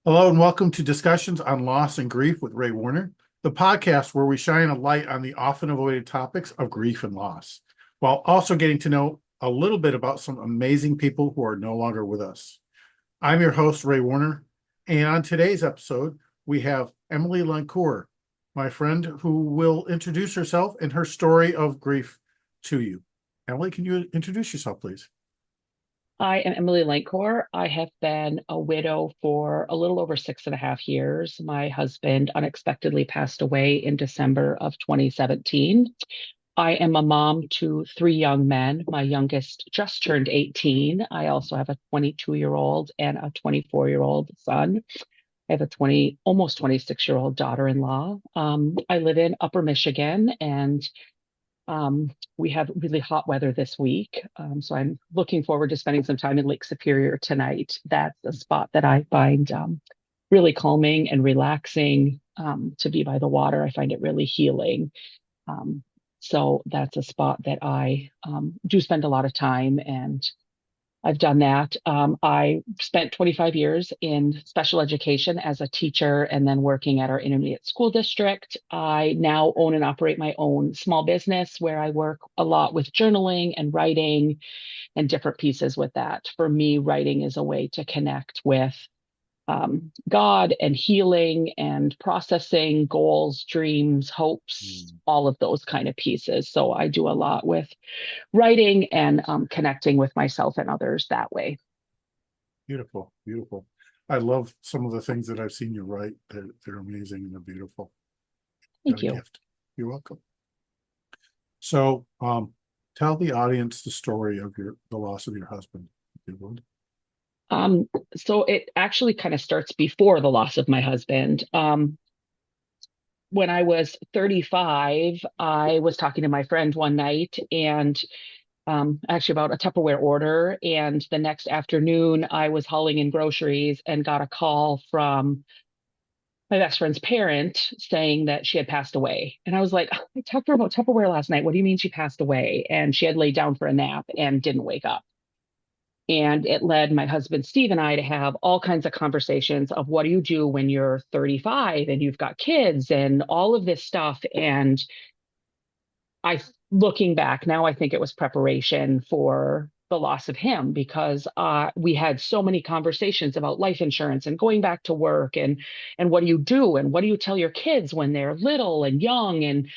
Hello and welcome to Discussions on Loss and Grief with Ray Warner, the podcast where we shine a light on the often avoided topics of grief and loss, while also getting to know a little bit about some amazing people who are no longer with us. I'm your host, Ray Warner, and on today's episode, we have Emilie Lancour, my friend who will introduce herself and her story of grief to you. Emily, can you introduce yourself, please? I am Emilie Lancour. I have been a widow for a little over 6.5 years. My husband unexpectedly passed away in December of 2017. I am a mom to three young men. My youngest just turned 18. I also have a 22-year-old and a 24-year-old son. I have a 20, almost 26-year-old daughter-in-law. I live in Upper Michigan, and we have really hot weather this week. So I'm looking forward to spending some time in Lake Superior tonight. That's a spot that I find really calming and relaxing, to be by the water. I find it really healing. Um, so that's a spot that I do spend a lot of time, and I've done that. I spent 25 years in special education as a teacher and then working at our intermediate school district. I now own and operate my own small business where I work a lot with journaling and writing and different pieces with that. For me, writing is a way to connect with God and healing and processing goals, dreams, hopes, Mm. all of those kind of pieces. So I do a lot with writing and connecting with myself and others that way. Beautiful, beautiful. I love some of the things that I've seen you write. They're amazing and they're beautiful. Got Thank a you. gift. You're welcome. So, tell the audience the story of the loss of your husband, if you would. Um, so it actually kind of starts before the loss of my husband. When I was 35, I was talking to my friend one night and actually about a Tupperware order. And the next afternoon, I was hauling in groceries and got a call from my best friend's parent saying that she had passed away. And I was like, "Oh, I talked to her about Tupperware last night. What do you mean she passed away?" And she had laid down for a nap and didn't wake up. And it led my husband, Steve, and I to have all kinds of conversations of what do you do when you're 35 and you've got kids and all of this stuff. And looking back now, I think it was preparation for the loss of him because we had so many conversations about life insurance and going back to work and what do you do and what do you tell your kids when they're little and young and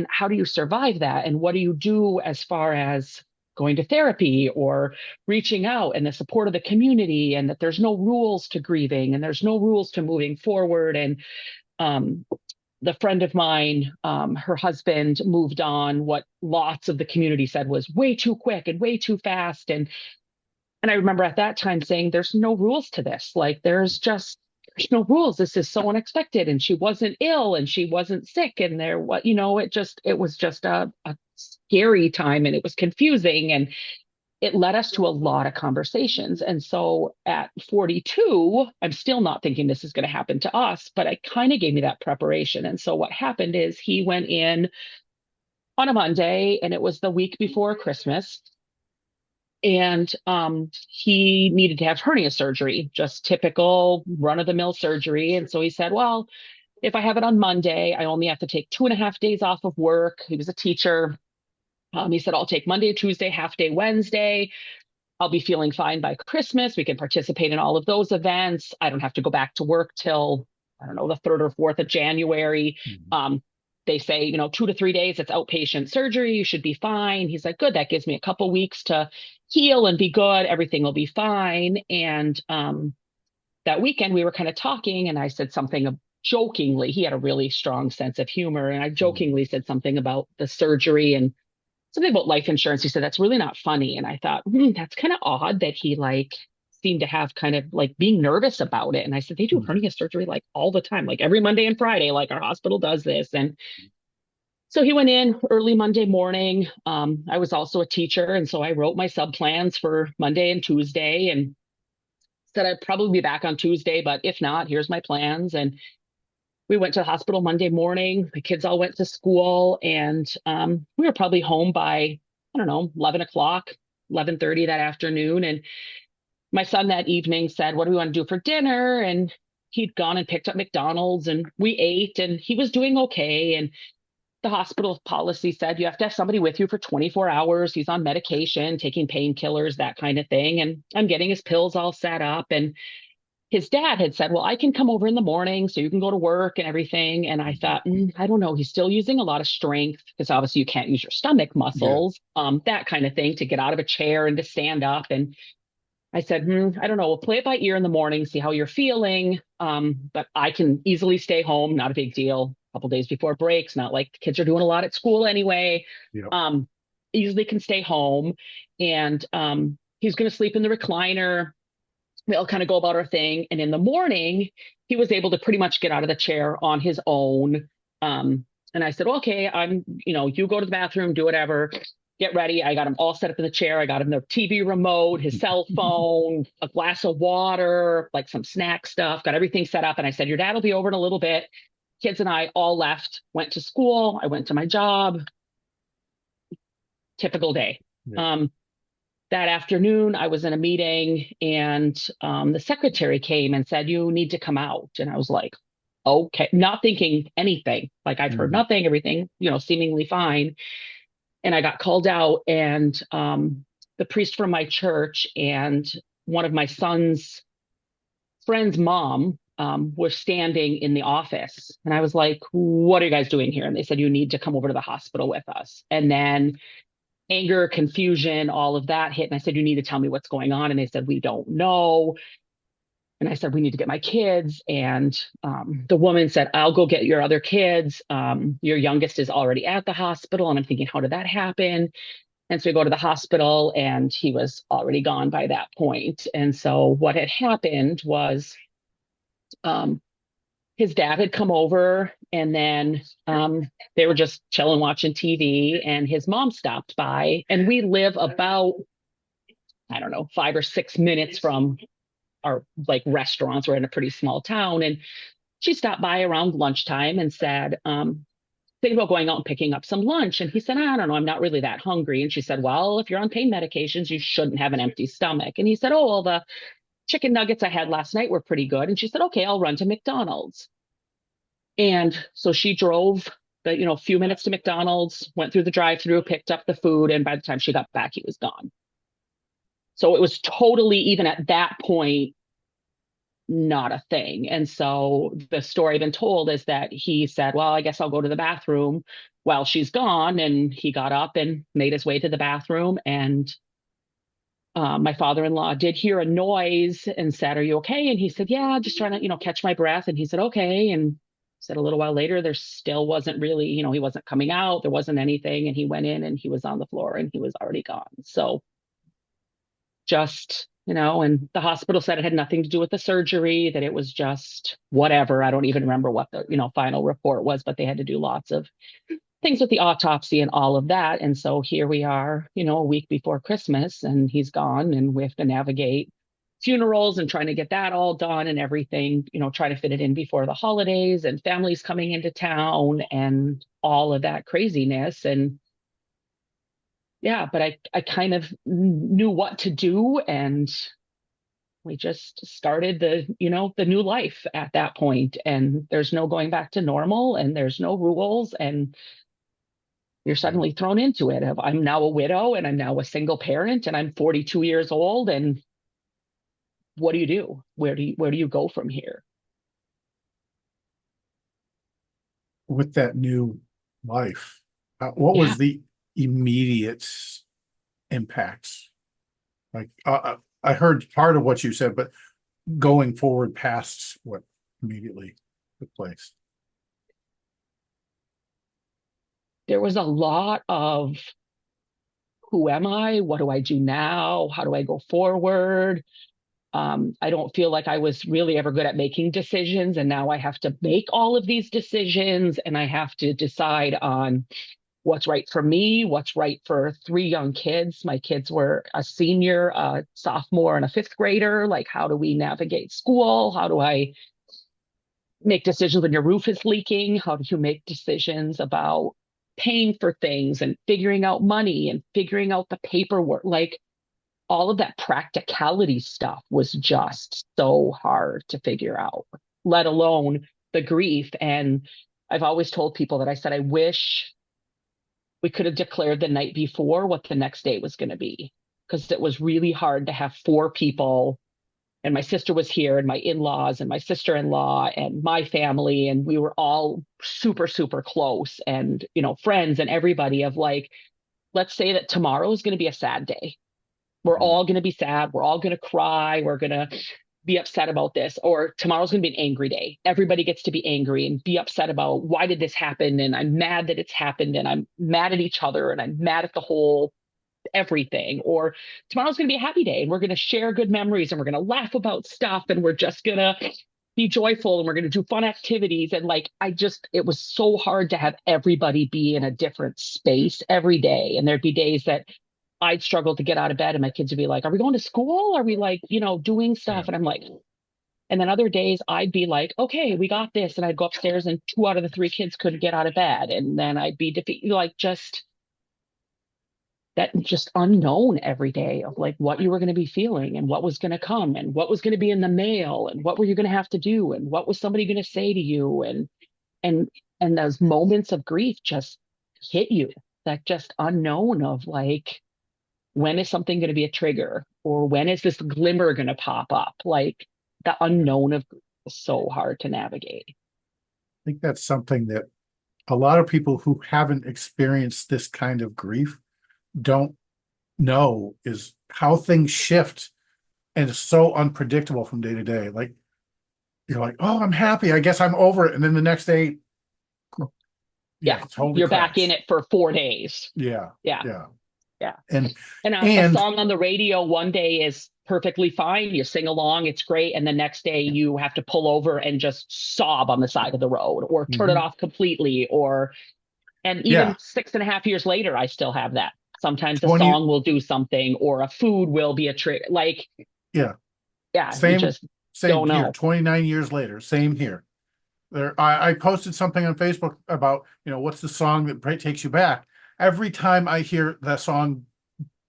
how do you survive that and what do you do as far as going to therapy or reaching out and the support of the community and that there's no rules to grieving and there's no rules to moving forward and um, the friend of mine, her husband moved on. What lots of the community said was way too quick and way too fast. And I remember at that time saying, "There's no rules to this. Like there's no rules. This is so unexpected." And she wasn't ill and she wasn't sick. And there, what it was just a scary time and it was confusing. And it led us to a lot of conversations. And so at 42, I'm still not thinking this is going to happen to us, but it kind of gave me that preparation. And so what happened is he went in on a Monday and it was the week before Christmas. And he needed to have hernia surgery, just typical run of the mill surgery. And so he said, "Well, if I have it on Monday, I only have to take 2.5 days off of work." He was a teacher. He said, "I'll take Monday, Tuesday, half day Wednesday. I'll be feeling fine by Christmas. We can participate in all of those events. I don't have to go back to work till, I don't know, the 3rd or 4th of January. Mhm. Um, they say, 2 to 3 days, it's outpatient surgery. You should be fine." He's like, "Good. That gives me a couple weeks to heal and be good. Everything will be fine." And that weekend, we were kind of talking, and I said something jokingly. He had a really strong sense of humor. And I Mm. jokingly said something about the surgery and something about life insurance. He said, "That's really not funny." And I thought, that's kind of odd that he like seemed to have kind of like being nervous about it. And I said, "They do Mm. hernia surgery like all the time, like every Monday and Friday, like our hospital does this." And so he went in early Monday morning. I was also a teacher. And so I wrote my sub plans for Monday and Tuesday and said I'd probably be back on Tuesday, but if not, here's my plans. And we went to the hospital Monday morning. The kids all went to school, and we were probably home by, I don't know, 11 o'clock, 11:30 that afternoon. And my son that evening said, "What do we want to do for dinner?" And he'd gone and picked up McDonald's and we ate and he was doing okay. And the hospital policy said you have to have somebody with you for 24 hours. He's on medication, taking painkillers, that kind of thing. And I'm getting his pills all set up. And his dad had said, well, I can come over in the morning so you can go to work and everything. And I thought, I don't know. He's still using a lot of strength because obviously you can't use your stomach Yeah. muscles, that kind of thing to get out of a chair and to stand up. And I said, I don't know. We'll play it by ear in the morning, see how you're feeling. But I can easily stay home. Not a big deal. A couple days before breaks, not like the kids are doing a lot at school anyway. Yeah. Um, Easily can stay home. And he's going to sleep in the recliner. We all kind of go about our thing. And in the morning, he was able to pretty much get out of the chair on his own. And I said, okay, you go to the bathroom, do whatever, get ready. I got him all set up in the chair. I got him the TV remote, his cell phone, a glass of water, like some snack stuff, got everything set up. And I said, your dad will be over in a little bit. Kids and I all left, went to school. I went to my job. Typical day. Yeah. Um, that afternoon, I was in a meeting and the secretary came and said, you need to come out. And I was like, okay, not thinking anything. Like I've heard Mhm. nothing, everything, seemingly fine. And I got called out and the priest from my church and one of my son's friend's mom were standing in the office. And I was like, what are you guys doing here? And they said, you need to come over to the hospital with us. And then anger, confusion, all of that hit. And I said, you need to tell me what's going on. And they said, we don't know. And I said, we need to get my kids. And the woman said, I'll go get your other kids. Your youngest is already at the hospital. And I'm thinking, how did that happen? And so we go to the hospital and he was already gone by that point. And so what had happened was um, his dad had come over and then they were just chilling watching TV and his mom stopped by and we live about, I don't know, 5 or 6 minutes from our like restaurants. We're in a pretty small town. And she stopped by around lunchtime and said, think about going out and picking up some lunch. And he said, I don't know, I'm not really that hungry. And she said, well, if you're on pain medications, you shouldn't have an empty stomach. And he said, oh, well, the chicken nuggets I had last night were pretty good. And she said, okay, I'll run to McDonald's. And so she drove a few minutes to McDonald's, went through the drive-through, picked up the food, and by the time she got back, he was gone. So it was totally, even at that point, not a thing. And so the story I've been told is that he said, well, I guess I'll go to the bathroom while she's gone. And he got up and made his way to the bathroom. And my father-in-law did hear a noise and said, are you okay? And he said, yeah, just trying to, catch my breath. And he said, okay. And said a little while later, there still wasn't really, he wasn't coming out. There wasn't anything. And he went in and he was on the floor and he was already gone. So just, and the hospital said it had nothing to do with the surgery, that it was just whatever. I don't even remember what the, final report was, but they had to do lots of things with the autopsy and all of that. And so here we are, a week before Christmas and he's gone and we have to navigate funerals and trying to get that all done and everything, try to fit it in before the holidays and families coming into town and all of that craziness. And yeah, but I kind of knew what to do and we just started the new life at that point and there's no going back to normal and there's no rules and you're Yeah. suddenly thrown into it. I'm now a widow and I'm now a single parent and I'm 42 years old and what do you do? Where do you go from here? With that new life, what Yeah. was the immediate impacts? Like, I heard part of what you said, but going forward past what immediately took place. There was a lot of who am I? What do I do now? How do I go forward? I don't feel like I was really ever good at making decisions. And now I have to make all of these decisions and I have to decide on what's right for me, what's right for three young kids. My kids were a senior, a sophomore, and a fifth grader. Like, how do we navigate school? How do I make decisions when your roof is leaking? How do you make decisions about paying for things and figuring out money and figuring out the paperwork? Like, all of that practicality stuff was just so hard to figure out. let alone the grief. And I've always told people that I said, I wish we could have declared the night before what the next day was going to be, because it was really hard to have four people, and my sister was here and my in-laws and my sister-in-law and my family, and we were all super super close, and friends and everybody, of like, let's say that tomorrow is going to be a sad day. We're Mm. all going to be sad, we're all going to cry, we're going to be upset about this. Or tomorrow's going to be an angry day, everybody gets to be angry and be upset about why did this happen, and I'm mad that it's happened, and I'm mad at each other, and I'm mad at the whole everything. Or tomorrow's going to be a happy day and we're going to share good memories and we're going to laugh about stuff and we're just going to be joyful and we're going to do fun activities. And like, it was so hard to have everybody be in a different space every day. And there'd be days that I'd struggle to get out of bed and my kids would be like, are we going to school? Are we like, doing Yeah. stuff? And I'm like, and then other days I'd be like, okay, we got this. And I'd go upstairs and two out of the three kids couldn't get out of bed. And then I'd be defeated, like just that just unknown every day of like what you were going to be feeling and what was going to come and what was going to be in the mail and what were you going to have to do and what was somebody going to say to you. And and those moments of grief just hit you, that just unknown of like, when is something going to be a trigger, or when is this glimmer going to pop up, like the unknown of grief is so hard to navigate. I think that's something that a lot of people who haven't experienced this kind of grief don't know, is how things shift and it's so unpredictable from day to day. Like you're like, oh, I'm happy. I guess I'm over it. And then the next day, yeah, Yeah, totally you're back in crash. it for 4 days. Yeah, Yeah. yeah. Yeah. And And a and song on the radio one day is perfectly fine. You sing along, it's great. And the next day you have to pull over and just sob on the side of the road or turn it mhm, off completely. And even yeah, 6.5 years later, I still have that. Sometimes a 20, song will do something or a food will be a trick. Like, yeah, yeah, you same, just same don't here. know. 29 years later, same here. I posted something on Facebook about, what's the song that takes you back? Every time I hear the song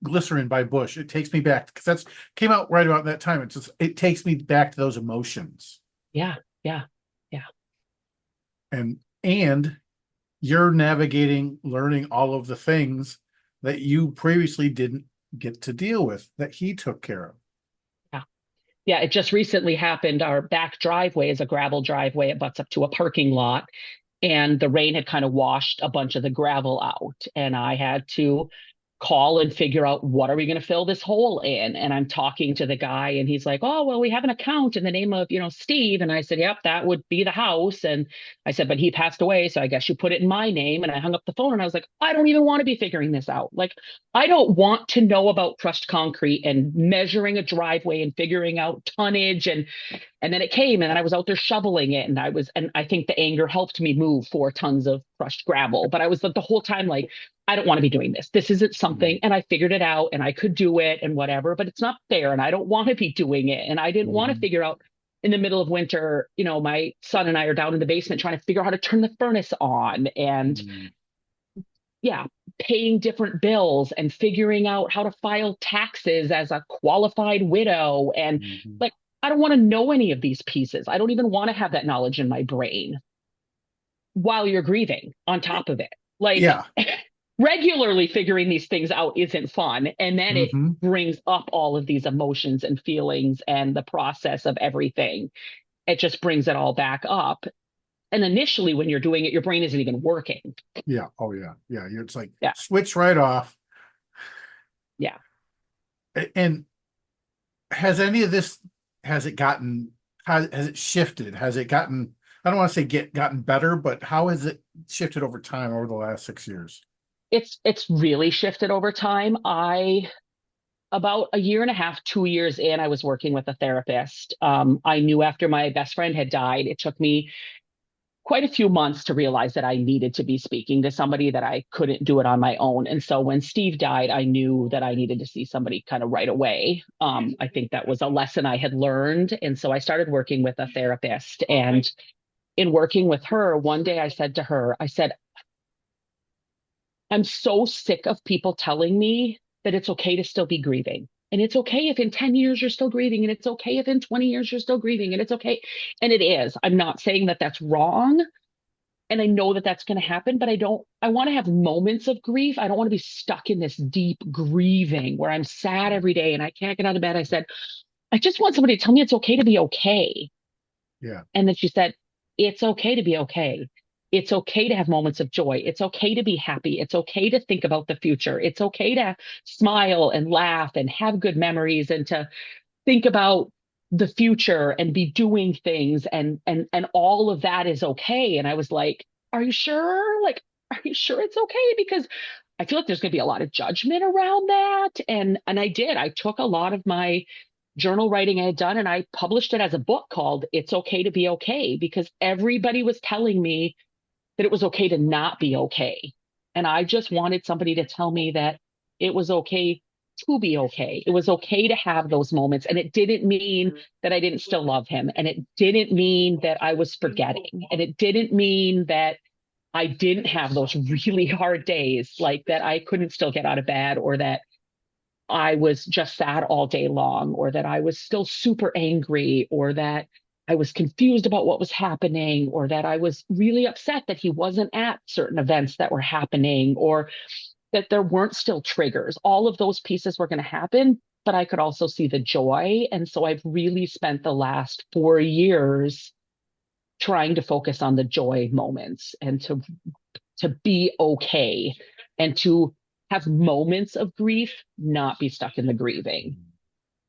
Glycerin by Bush, it takes me back because that's came out right about that time. It takes me back to those emotions. Yeah. Yeah. Yeah. And you're navigating, learning all of the things that you previously didn't get to deal with that he took care of. Yeah. Yeah. It just recently happened. Our back driveway is a gravel driveway. It butts up to a parking lot, and the rain had kind of washed a bunch of the gravel out, and I had to call and figure out, what are we going to fill this hole in. And I'm talking to the guy and he's like, oh, well, we have an account in the name of Steve. And I said, yep, that would be the house. And I said, but he passed away, so I guess you put it in my name. And I hung up the phone and I was like, I don't even want to be figuring this out. Like, I don't want to know about crushed concrete and measuring a driveway and figuring out tonnage. And then it came, and then I was out there shoveling it, and I think the anger helped me move 4 tons of crushed gravel. But I was the whole time like, I don't want to be doing this. This isn't something. And I figured it out and I could do it and whatever, but it's not fair. And I don't want to be doing it. And I didn't want to Mhm. figure out, in the middle of winter, my son and I are down in the basement trying to figure out how to turn the furnace on. And Mhm. yeah, paying different bills and figuring out how to file taxes as a qualified widow. And Mhm. like, I don't want to know any of these pieces. I don't even want to have that knowledge in my brain while you're grieving on top of it. Like, Yeah. regularly figuring these things out isn't fun. And then it Hmm. brings up all of these emotions and feelings and the process of everything. It just brings it all back up. And initially, when you're doing it, your brain isn't even working. Yeah. Oh, yeah. Yeah. It's like Yeah. switch right off. Yeah. And has any of this, has it gotten, has it shifted? Has it gotten, I don't want to say gotten better, but how has it shifted over time over the last 6 years? It's really shifted over time. I About a year and a half, 2 years in, I was working with a therapist. I knew after my best friend had died, it took me quite a few months to realize that I needed to be speaking to somebody, that I couldn't do it on my own. And so when Steve died, I knew that I needed to see somebody kind of right away. I think that was a lesson I had learned. And so I started working with a therapist. And in working with her, one day I said to her, I said, I'm so sick of people telling me that it's okay to still be grieving. And it's okay if in 10 years you're still grieving, and it's okay if in 20 years you're still grieving, and it's okay. And it is. I'm not saying that that's wrong. And I know that that's going to happen, but I want to have moments of grief. I don't want to be stuck in this deep grieving where I'm sad Yeah. every day and I can't get out of bed. I said, I just want somebody to tell me it's okay to be okay. Yeah. And then she said, it's okay to be okay. It's okay to have moments of joy. It's okay to be happy. It's okay to think about the future. It's okay to smile and laugh and have good memories and to think about the future and be doing things and all of that is okay. And I was like, are you sure? Like, are you sure it's okay? Because I feel like there's going to be a lot of judgment around that. And I did. I took a lot of my journal writing I had done and I published it as a book called It's Okay to Be Okay because everybody was telling me that it was okay to not be okay. And I just wanted somebody to tell me that it was okay to be okay. It was okay to have those moments. And it didn't mean that I didn't still love him. And it didn't mean that I was forgetting. And it didn't mean that I didn't have those really hard days, like that I couldn't still get out of bed or that I was just sad all day long, or that I was still super angry, or that I was confused about what was happening, or that I was really upset that he wasn't at certain events that were happening, or that there weren't still triggers. All of those pieces were going to happen, but I could also see the joy. And so I've really spent the last 4 years trying to focus on the joy moments and to be okay and to have moments of grief, not be stuck in the grieving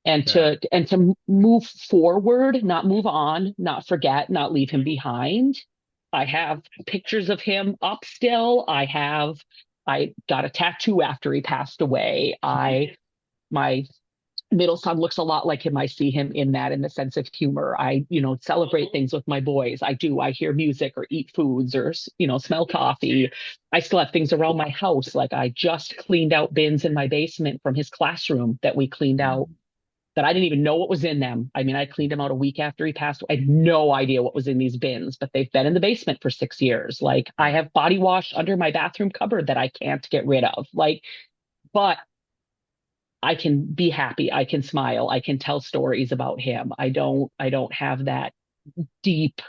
Yeah. and to move forward, not move on, not forget, not leave him behind. I have pictures of him up still. I got a tattoo after he passed away. My middle son looks a lot like him. I see him in that in the sense of humor. I, celebrate things with my boys. I do. I hear music or eat foods or, smell coffee. I still have things around my house. Like I just cleaned out bins in my basement from his classroom that we cleaned out that I didn't even know what was in them. I mean, I cleaned them out a week after he passed. I had no idea what was in these bins, but they've been in the basement for 6 years. Like I Yeah. have body wash under my bathroom cupboard that I can't get rid of. Like, but I can be happy. I can smile. I can tell stories about him. I don't have that deep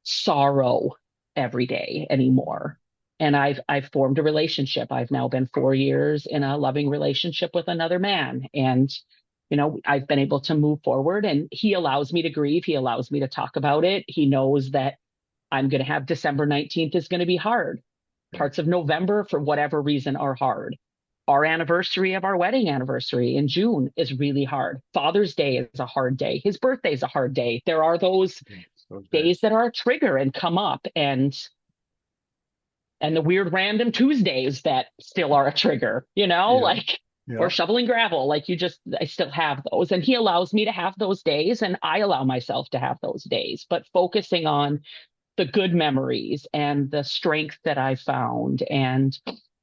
sorrow every day anymore. And I've formed a relationship. I've now been 4 years in a loving relationship with another man. And, I've been able to move forward and he allows me to grieve. He allows me to talk about it. He knows that I'm going to have December 19th is going to be hard. Yeah. Parts of November, for whatever reason, are hard. Our anniversary of our wedding anniversary in June is really hard. Father's Day is a hard day. His birthday is a hard day. There are those Yeah. Those days days. that are a trigger and come up and the weird random Tuesdays that still are a trigger, Yeah. like or Yeah. shoveling gravel. Like I still have those. And he allows me to have those days and I allow myself to have those days, but focusing on the good memories and the strength that I found and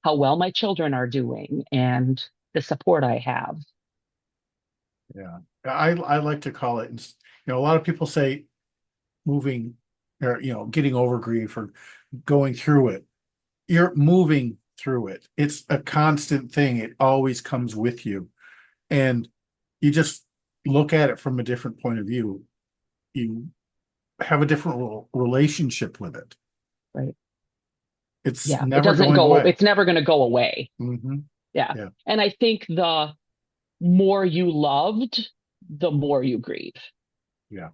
how well my children are doing and the support I have. Yeah. I like to call it, a lot of people say moving or, getting over grief or going through it. You're moving through it. It's a constant thing. It always comes with you. And you just look at it from a different point of view. You have a different relationship with it. Right. It's Yeah. It never doesn't going go, away. it's never going to go away. Hmm. Yeah. Yeah. And I think the more you loved, the more you grieve. Yeah.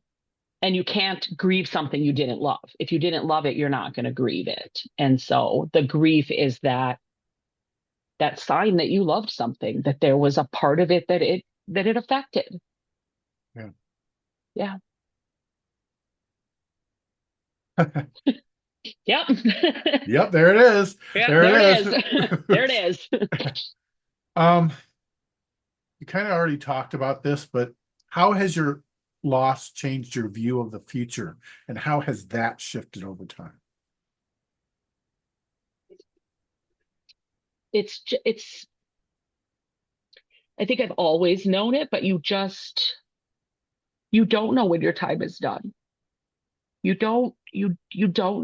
And you can't grieve something you didn't love. If you didn't love it, you're not going to grieve it. And so the grief is that sign that you loved something, that there was a part of it that it affected. Yeah. Yeah. Yep. Yep, there it is. Yep, There there it it is. There it is. is. Um, you kind of already talked about this, but how has your loss changed your view of the future, and how has that shifted over time? It's I think I've always known it, but you don't know when your time is done. You don't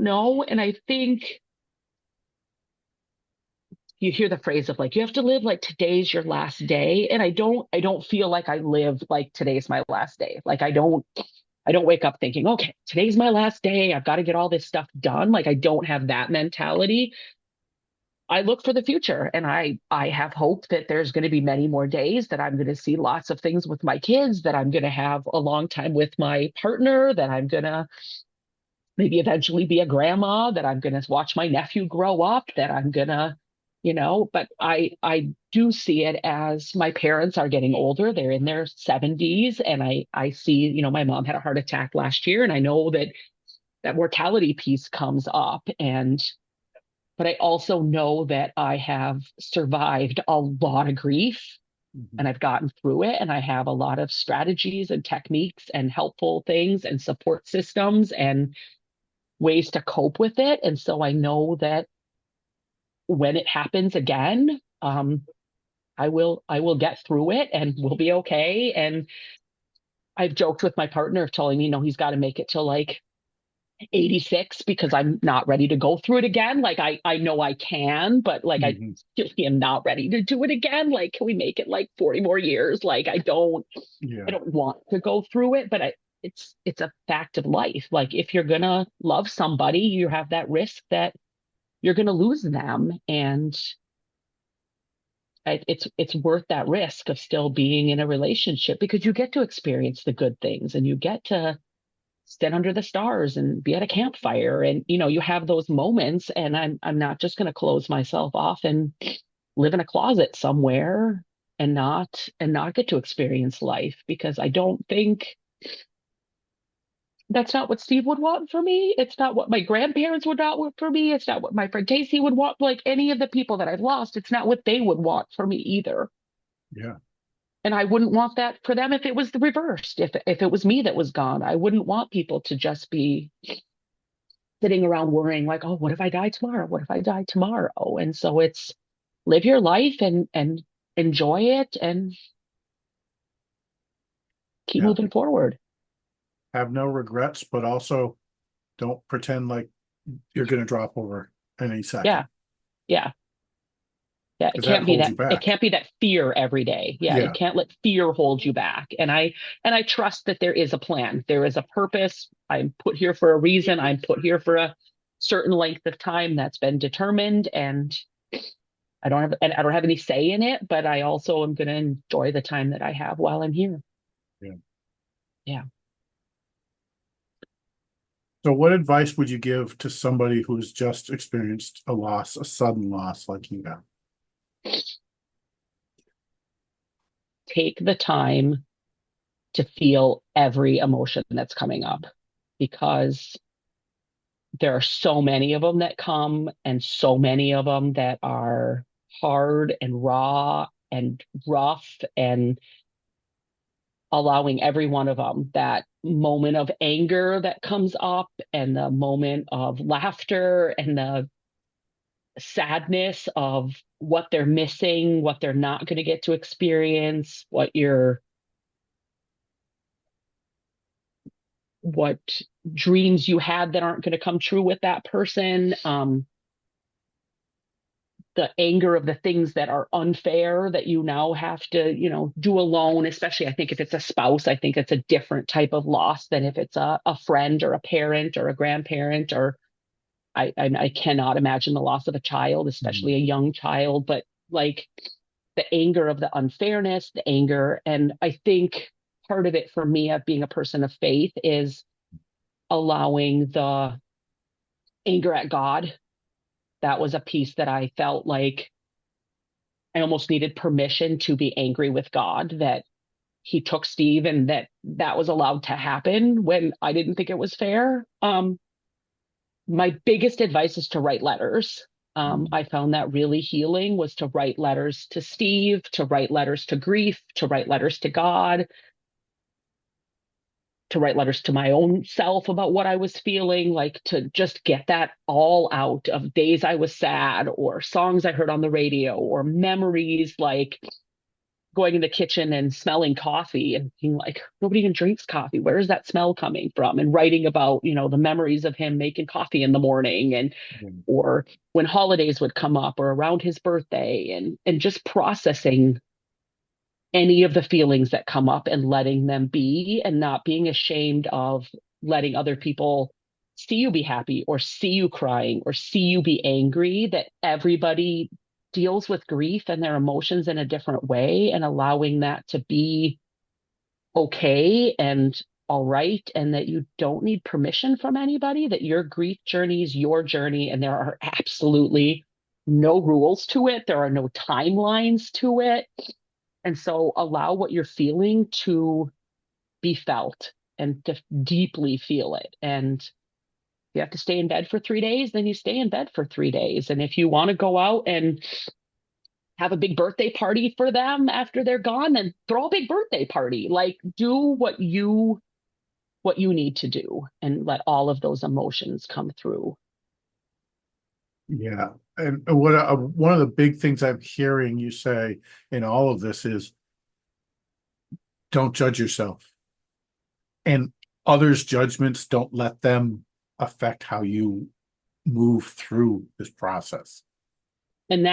know. And I think you hear the phrase of like, you have to live like today's your last day. And I don't feel like I live like today's my last day. Like I don't wake up thinking, okay, today's my last day. I've got to get all this stuff done. Like I don't have that mentality. I look for the future and I have hope that there's going to be many more days that I'm going to see lots of things with my kids, that I'm going to have a long time with my partner, that I'm going to maybe eventually be a grandma, that I'm going to watch my nephew grow up, that I'm going to, but I do see it as my parents are getting older. They're in their 70s and I see, my mom had a heart attack last year and I know that that mortality piece comes up, and but I also know that I have survived a lot of grief Mhm. and I've gotten through it. And I have a lot of strategies and techniques and helpful things and support systems and ways to cope with it. And so I know that when it happens again, I will get through it and we'll be okay. And I've joked with my partner of telling me, he's got to make it till like 86 because I'm not ready to go through it again. Like I know I can, but like I Mhm. still am not ready to do it again. Like, can we make it like 40 more years? Like I Yeah, don't want to go through it, but it's a fact of life. Like if you're gonna love somebody, you have that risk that you're gonna lose them. And it's worth that risk of still being in a relationship because you get to experience the good things and you get to sit under the stars and be at a campfire, and you have those moments, and I'm not just going to close myself off and live in a closet somewhere and not get to experience life, because I don't think that's not what Steve would want for me. It's not what my grandparents would not want for me. It's not what my friend Casey would want. Like any of the people that I've lost, it's not what they would want for me either. yeah, And I wouldn't want that for them if it was the reversed. If it was me that was gone, I wouldn't want people to just be sitting around worrying like, oh, what if I die tomorrow? What if I die tomorrow? And so it's live your life and enjoy it and keep yeah. moving forward. Have no regrets, but also don't pretend like you're going to drop over any second Yeah. Yeah. Yeah. It because that can't be holds that you it back. can't be that fear every day. Yeah. You Yeah, can't let fear hold you back. And I trust that there is a plan. There is a purpose. I'm put here for a reason. I'm put here for a certain length of time that's been determined. And I don't have any say in it, but I also am going to enjoy the time that I have while I'm here. yeah. Yeah. So, what advice would you give to somebody who's just experienced a loss, a sudden loss like you have? Take the time to feel every emotion that's coming up, because there are so many of them that come and so many of them that are hard and raw and rough, and allowing every one of them, that moment of anger that comes up and the moment of laughter and the sadness of what they're missing, what they're not going to get to experience, what dreams you had that aren't going to come true with that person, the anger of the things that are unfair that you now have to, do alone. Especially I think if it's a spouse, I think it's a different type of loss than if it's a friend or a parent or a grandparent. Or I cannot imagine the loss of a child, Mhm. especially a young child. But like the anger of the unfairness, the anger. And I think part of it for me of being a person of faith is allowing the anger at God. That was a piece that I felt like I almost needed permission to be angry with God that he took Steve and that was allowed to happen when I didn't think it was fair. My biggest advice is to write letters. Mhm. I found that really healing was to write letters to Steve, to write letters to grief, to write letters to God, to write letters to my own self about what I was feeling, like to just get that all out of days I was sad or songs I heard on the radio or memories like going in the kitchen and smelling coffee and being like, nobody even drinks coffee. Where is that smell coming from? And writing about, the memories of him making coffee in the morning, and Mm. or when holidays would come up or around his birthday, and just processing any of the feelings that come up and letting them be, and not being ashamed of letting other people see you be happy or see you crying or see you be angry. That everybody deals with grief and their emotions in a different way, and allowing that to be okay and all right, and that you don't need permission from anybody, that your grief journey is your journey, and there are absolutely no rules to it, there are no timelines to it. And so allow what you're feeling to be felt, and to deeply feel it. And if you have to stay in bed for 3 days, then you stay in bed for 3 days. And if you want to go out and have a big birthday party for them after they're gone, then throw a big birthday party. Like, do what you need to do, and let all of those emotions come through. Yeah. And what one of the big things I'm hearing you say in all of this is don't judge yourself, and others' judgments, don't let them affect how you move through this process. And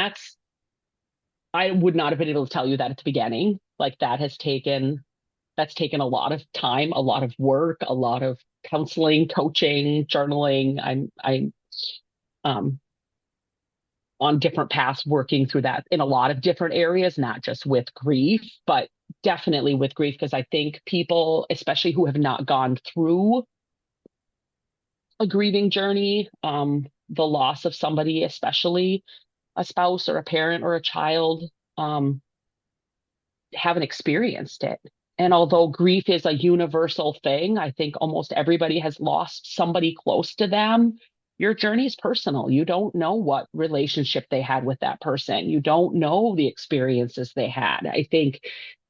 I would not have been able to tell you that at the beginning. Like, that's taken a lot of time, a lot of work, a lot of counseling, coaching, journaling. I'm um, on different paths working through that in a lot of different areas, not just with grief, but definitely with grief, because I think people, especially who have not gone through a grieving journey, the loss of somebody, especially a spouse or a parent or a child, um, haven't experienced it. And although grief is a universal thing, I think almost everybody has lost somebody close to them. Your journey is personal. You don't know what relationship they had with that person. You don't know the experiences they had. I think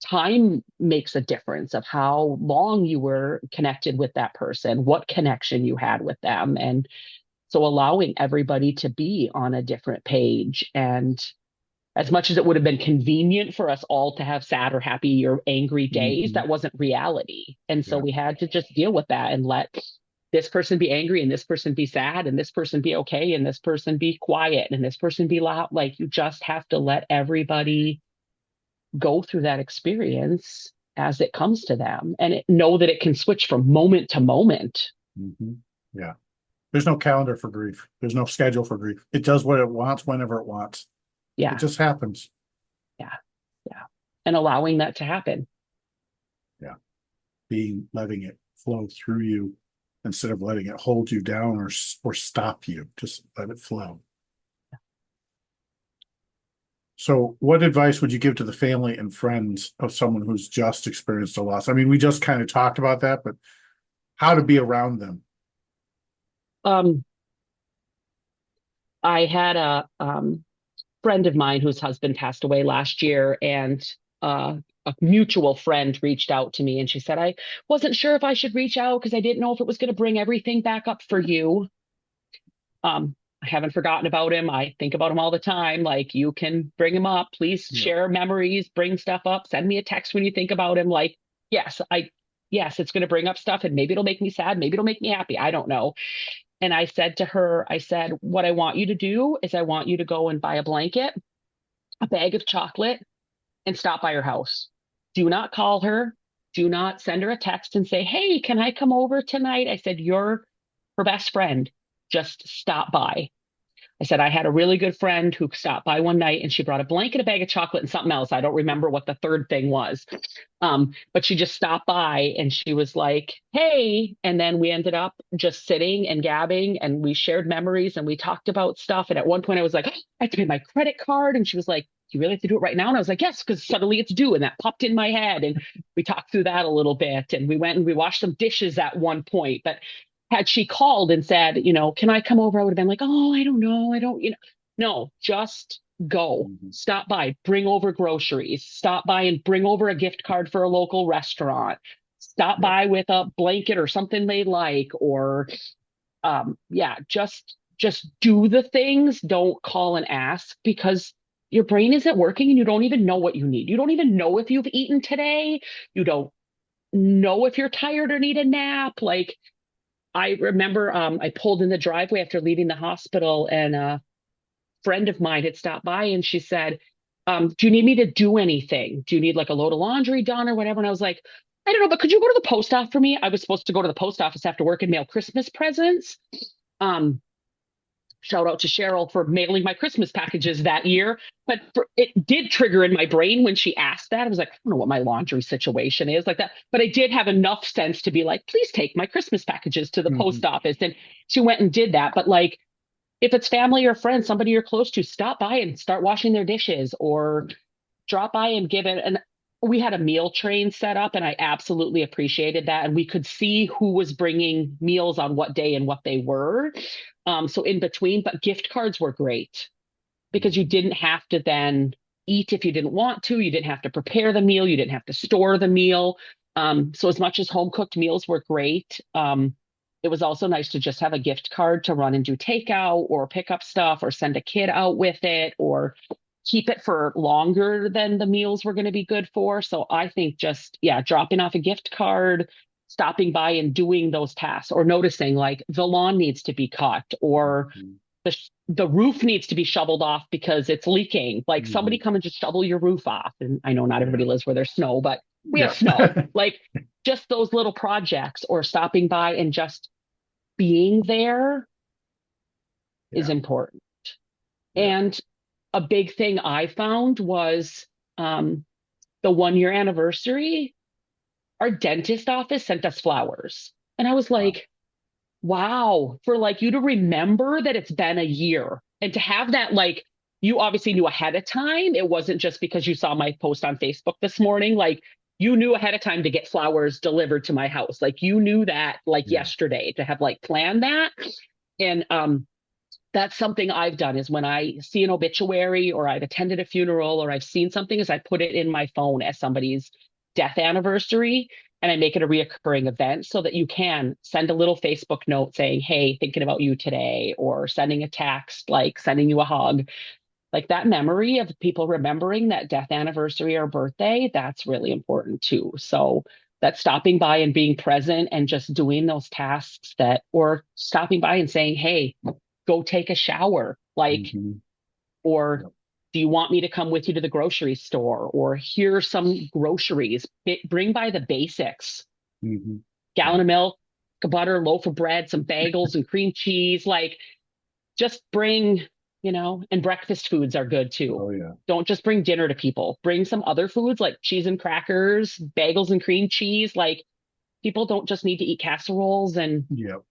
time makes a difference of how long you were connected with that person, what connection you had with them. And so allowing everybody to be on a different page, and as much as it would have been convenient for us all to have sad or happy or angry days, Mhm. that wasn't reality. And so Yeah. we had to just deal with that and let this person be angry, and this person be sad, and this person be okay, and this person be quiet, and this person be loud. Like, you just have to let everybody go through that experience as it comes to them, and know that it can switch from moment to moment. Mhm. Yeah. There's no calendar for grief. There's no schedule for grief. It does what it wants whenever it wants. It Yeah, just happens. yeah, yeah. And allowing that to happen. Yeah. Letting it flow through you instead of letting it hold you down or stop you. Just let it flow. So, what advice would you give to the family and friends of someone who's just experienced a loss? I mean, we just kind of talked about that, but how to be around them? Um, I had a friend of mine whose husband passed away last year, and a mutual friend reached out to me, and she said, I wasn't sure if I should reach out because I didn't know if it was going to bring everything back up for you. I haven't forgotten about him. I think about him all the time. Like, you can bring him up. Please Yeah. share memories, bring stuff up, send me a text when you think about him. Like, yes, yes, it's going to bring up stuff, and maybe it'll make me sad. Maybe it'll make me happy. I don't know. And I said to her, I said, what I want you to do is I want you to go and buy a blanket, a bag of chocolate, and stop by her house. Do not call her. Do not send her a text and say, hey, can I come over tonight? I said, you're her best friend. Just stop by. I said, I had a really good friend who stopped by one night, and she brought a blanket, a bag of chocolate, and something else. I don't remember what the third thing was. But she just stopped by, and she was like, hey. And then we ended up just sitting and gabbing, and we shared memories, and we talked about stuff. And at one point I was like, I have to pay my credit card. And she was like, do you really have to do it right now? And I was like, yes, because suddenly it's due. And that popped in my head. And we talked through that a little bit. And we went and we washed some dishes at one point. But had she called and said, can I come over? I would have been like, oh, I don't know. I don't, no, just go. Mhm. Stop by, bring over groceries, stop by and bring over a gift card for a local restaurant, stop Yep. by with a blanket or something they like, or yeah, just do the things. Don't call and ask, because your brain isn't working and you don't even know what you need. You don't even know if you've eaten today. You don't know if you're tired or need a nap. Like I remember I pulled in the driveway after leaving the hospital and a friend of mine had stopped by and she said, do you need me to do anything? Do you need like a load of laundry done or whatever? And I was like, I don't know, but could you go to the post office for me? I was supposed to go to the post office after work and mail Christmas presents. Um, Shout out to Cheryl for mailing my Christmas packages that year. But it did trigger in my brain when she asked that. I was like, I don't know what my laundry situation is like that. But I did have enough sense to be like, please take my Christmas packages to the Mhm. post office. And she went and did that. But like, if it's family or friends, somebody you're close to, stop by and start washing their dishes or drop by and give it. And we had a meal train set up, and I absolutely appreciated that. And we could see who was bringing meals on what day and what they were. So in between, but gift cards were great because you Mhm. didn't have to then eat if you didn't want to. You didn't have to prepare the meal. You didn't have to store the meal. So as much as home cooked meals were great, it was also nice to just have a gift card to run and do takeout or pick up stuff or send a kid out with it or keep it for longer than the meals were going to be good for. So I think just, yeah, dropping off a gift card, stopping by and doing those tasks or noticing like the lawn needs to be cut or Mhm. the roof needs to be shoveled off because it's leaking. Like somebody Mhm. come and just shovel your roof off. And I know not Yeah. everybody lives where there's snow, but we have Yeah. snow. Like just those little projects or stopping by and just being there is Yeah. important. Yeah. And a big thing I found was um, the 1 year anniversary, our dentist office sent us flowers. And I was Wow. like, wow, for like you to remember that it's been a year and to have that, like, you obviously knew ahead of time. It wasn't just because you saw my post on Facebook this morning. Like, you knew ahead of time to get flowers delivered to my house. Like, you knew that like Yeah. yesterday to have like planned that. And that's something I've done is when I see an obituary or I've attended a funeral or I've seen something is I put it in my phone as somebody's death anniversary and I make it a reoccurring event so that you can send a little Facebook note saying, hey, thinking about you today, or sending a text, like sending you a hug. Like that memory of people remembering that death anniversary or birthday, that's really important too. So that stopping by and being present and just doing those tasks that, or stopping by and saying, hey, go take a shower, like, Mhm. or Yep. do you want me to come with you to the grocery store? Or here's some groceries. Bring by the basics: Mhm. gallon Yeah. of milk, a butter, loaf of bread, some bagels and cream cheese. Like, just bring, and breakfast foods are good too. Oh yeah. Don't just bring dinner to people. Bring some other foods like cheese and crackers, bagels and cream cheese. Like, people don't just need to eat casseroles and Yep.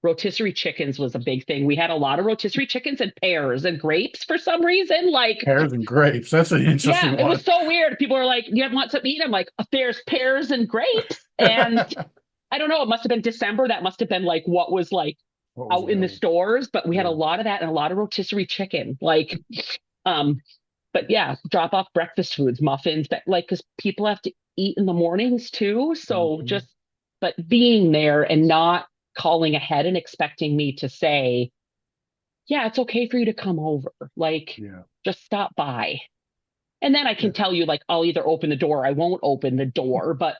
rotisserie chickens was a big thing. We had a lot of rotisserie chickens and pears and grapes for some reason. Like, Pears and grapes. That's an yeah, interesting it was one. so weird. People are like, "You want something to eat?" I'm like, "There's pears and grapes." And I don't know, it must have been December. That must have been like what was like What was out in the available? stores, but we had a Yeah. lot of that and a lot of rotisserie chicken. Like, um, but yeah, drop off breakfast foods, muffins, but like, because people have to eat in the mornings too. So Mhm. just, but being there and not calling ahead and expecting me to say, yeah, it's okay for you to come over. Like, Yeah. just stop by. And then I Yeah. can tell you, like, I'll either open the door, I won't open the door, but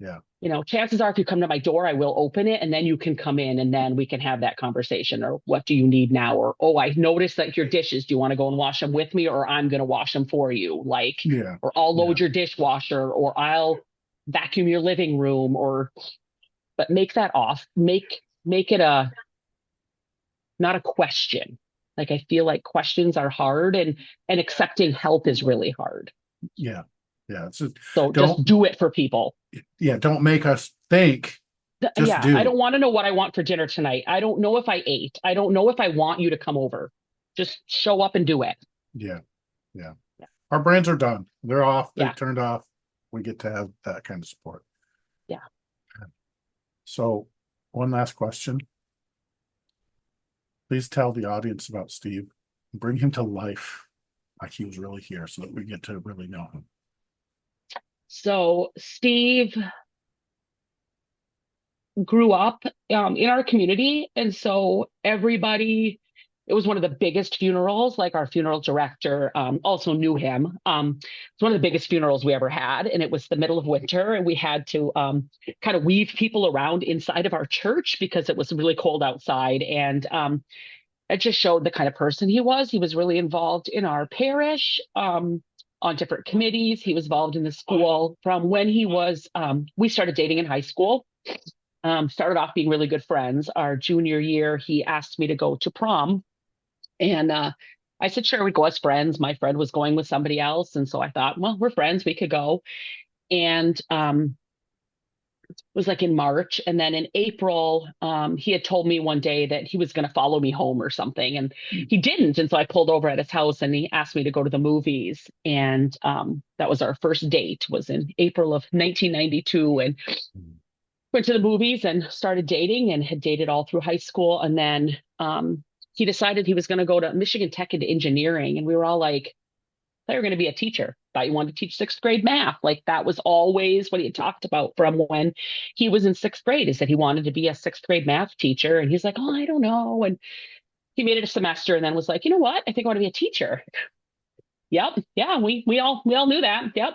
Yeah. chances are if you come to my door, I will open it and then you can come in and then we can have that conversation. Or what do you need now? Or, oh, I noticed that your dishes, do you want to go and wash them with me? Or I'm going to wash them for you? Like, Yeah. or I'll Yeah. load your dishwasher or I'll vacuum your living room or, but make that off. Make it not a question. Like, I feel like questions are hard and accepting help is really hard. Yeah. Yeah. It's just, So just don't, do it for people. yeah, don't make us think, just Yeah, I do. don't want to know what I want for dinner tonight. I don't know if I ate. I don't know if I want you to come over. Just show up and do it. Yeah. Yeah. Yeah. Our brains are done. They're off. They're Yeah. turned off. We get to have that kind of support. Yeah. So, one last question. Please tell the audience about Steve. Bring him to life like he was really here so that we get to really know him. So Steve grew up in our community. And so everybody it was one of the biggest funerals. Like our funeral director also knew him. It's one of the biggest funerals we ever had, and it was the middle of winter, and we had to kind of weave people around inside of our church because it was really cold outside, and it just showed the kind of person he was. He was really involved in our parish. On different committees. He was involved in the school from when he was, we started dating in high school. Started off being really good friends. Our junior year, he asked me to go to prom. And I said, sure, we'd go as friends. My friend was going with somebody else. And so I thought, well, we're friends, we could go. And it was like in March. And then in April, he had told me one day that he was going to follow me home or something. And he didn't. And so I pulled over at his house and he asked me to go to the movies. And that was our first date, was in April of 1992. And went to the movies and started dating and had dated all through high school. And then he decided he was going to go to Michigan Tech into engineering. And we were all like, I thought you were going to be a teacher. Thought you wanted to teach sixth grade math. Like that was always what he had talked about from when he was in sixth grade. He said he wanted to be a sixth grade math teacher. And he's like, oh, I don't know. And he made it a semester and then was like, you know what? I think I want to be a teacher. Yep. Yeah, we all knew that. Yep.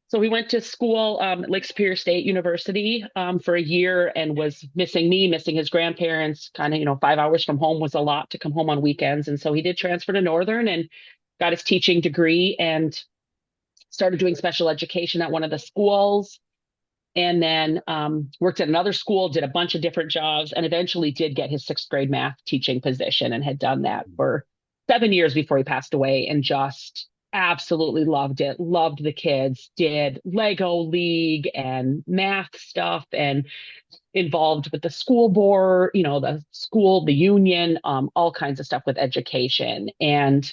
So he went to school at Lake Superior State University for a year and was missing me, missing his grandparents. Kind of, 5 hours from home was a lot to come home on weekends. And so he did transfer to Northern and got his teaching degree and started doing special education at one of the schools. And then worked at another school, did a bunch of different jobs, and eventually did get his sixth grade math teaching position and had done that for 7 years before he passed away and just absolutely loved it, loved the kids, did Lego League and math stuff and involved with the school board, the school, the union, all kinds of stuff with education. And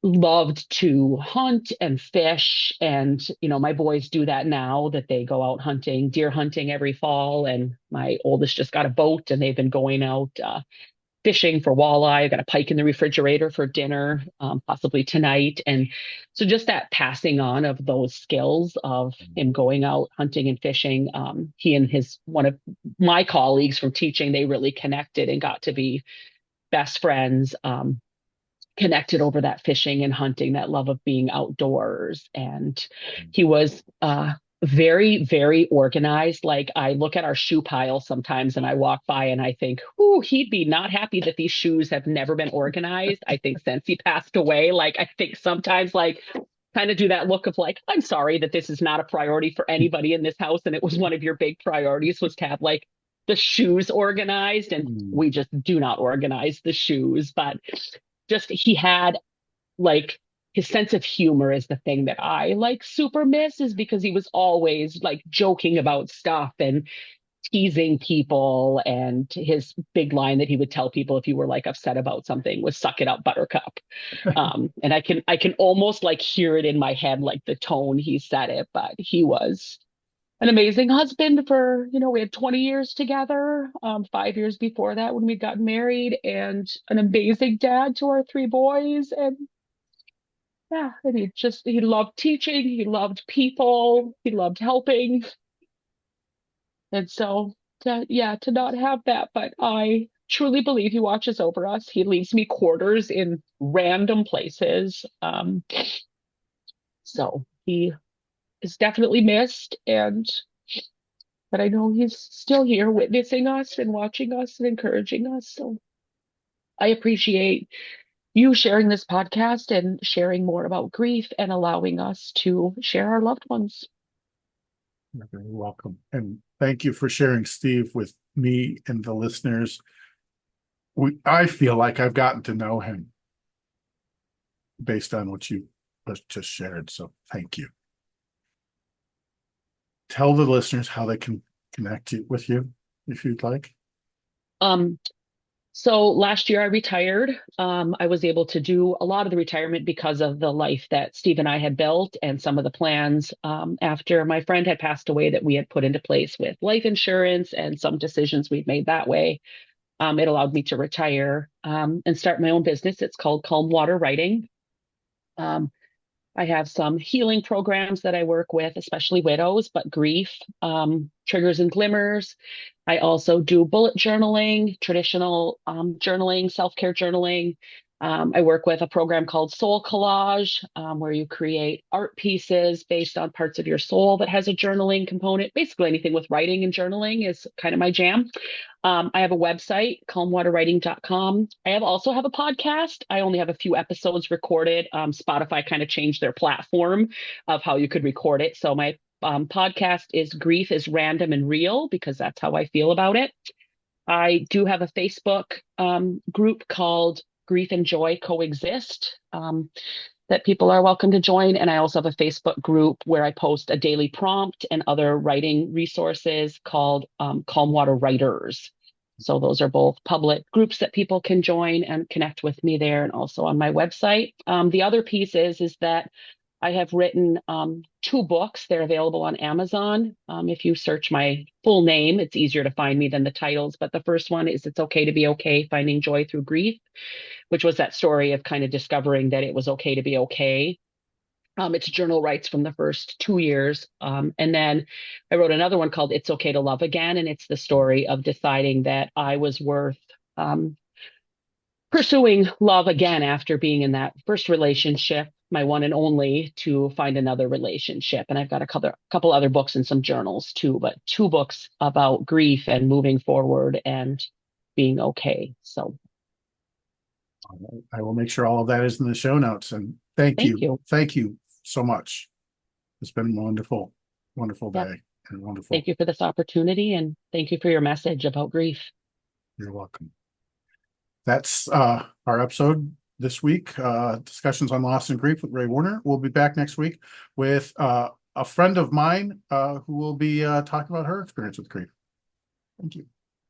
loved to hunt and fish. And, my boys do that now that they go out hunting, deer hunting every fall. And my oldest just got a boat and they've been going out fishing for walleye. I got a pike in the refrigerator for dinner, possibly tonight. And so just that passing on of those skills of him going out hunting and fishing, he and one of my colleagues from teaching, they really connected and got to be best friends. Connected over that fishing and hunting, that love of being outdoors. And he was very, very organized. Like I look at our shoe pile sometimes and I walk by and I think, ooh, he'd be not happy that these shoes have never been organized. I think since he passed away, like I think sometimes like kind of do that look of like, I'm sorry that this is not a priority for anybody in this house. And it was one of your big priorities was to have like the shoes organized. And we just do not organize the shoes. But just he had like his sense of humor is the thing that I like super miss is because he was always like joking about stuff and teasing people. And his big line that he would tell people if you were like upset about something was suck it up, buttercup. And I can almost like hear it in my head, like the tone he said it, but he was an amazing husband for, we had 20 years together, 5 years before that when we got married, and an amazing dad to our three boys. And yeah, and he loved teaching, he loved people, he loved helping. And so, to not have that, but I truly believe he watches over us. He leaves me quarters in random places. So he is definitely missed, but I know he's still here witnessing us and watching us and encouraging us. So I appreciate you sharing this podcast and sharing more about grief and allowing us to share our loved ones. You're very welcome. And thank you for sharing Steve with me and the listeners. I feel like I've gotten to know him based on what you just shared. So thank you. Tell the listeners how they can connect with you if you'd like. So last year I retired. I was able to do a lot of the retirement because of the life that Steve and I had built and some of the plans after my friend had passed away that we had put into place with life insurance and some decisions we'd made that way. It allowed me to retire and start my own business. It's called Calm Water Writing. I have some healing programs that I work with, especially widows, but grief, triggers and glimmers. I also do bullet journaling, traditional journaling, self-care journaling. I work with a program called Soul Collage, where you create art pieces based on parts of your soul that has a journaling component. Basically, anything with writing and journaling is kind of my jam. I have a website, calmwaterwriting.com. Also have a podcast. I only have a few episodes recorded. Spotify kind of changed their platform of how you could record it. So my podcast is Grief is Random and Real because that's how I feel about it. I do have a Facebook group called Grief and Joy Coexist. That people are welcome to join. And I also have a Facebook group where I post a daily prompt and other writing resources called Calm Water Writers. So those are both public groups that people can join and connect with me there and also on my website. The other piece is that I have written two books. They're available on Amazon. If you search my full name, it's easier to find me than the titles. But the first one is It's Okay to Be Okay, Finding Joy Through Grief, which was that story of kind of discovering that it was okay to be okay. It's journal rights from the first 2 years. And then I wrote another one called It's Okay to Love Again. And it's the story of deciding that I was worth pursuing love again after being in that first relationship, my one and only, to find another relationship. And I've got a couple other books and some journals too, but two books about grief and moving forward and being okay. So I will make sure all of that is in the show notes. And thank thank you. you. Thank you so much. It's been wonderful, wonderful Yep. day and wonderful. Thank you for this opportunity and thank you for your message about grief. You're welcome. That's our episode this week. Discussions on loss and grief with Ray Warner. We'll be back next week with a friend of mine who will be talking about her experience with grief. Thank you.